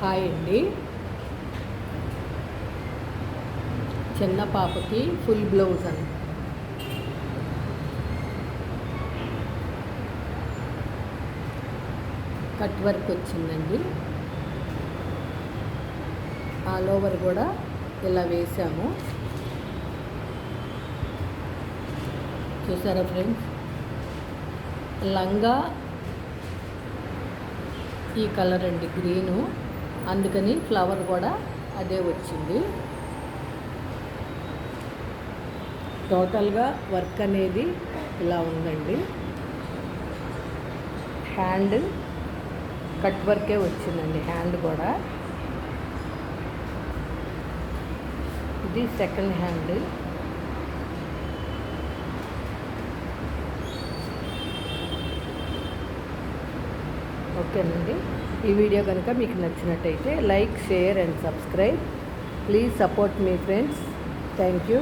Hi అండి. చిన్న పాపకి ఫుల్ బ్లౌజ్ అని కట్ వర్క్ వచ్చిందండి. ఆల్ ఓవర్ కూడా ఇలా వేసాము. చూసారా ఫ్రెండ్స్, లంగా ఈ కలర్ అండి, గ్రీను, అందుకని ఫ్లవర్ కూడా అదే వచ్చింది. టోటల్గా వర్క్ అనేది ఇలా ఉందండి. హ్యాండ్ కట్ వర్కే వచ్చిందండి, హ్యాండ్ కూడా. ఇది సెకండ్ హ్యాండ్. ఓకేనండి. ఈ వీడియో కనుక మీకు నచ్చినట్టయితే like, share and subscribe. Please support me friends. Thank you.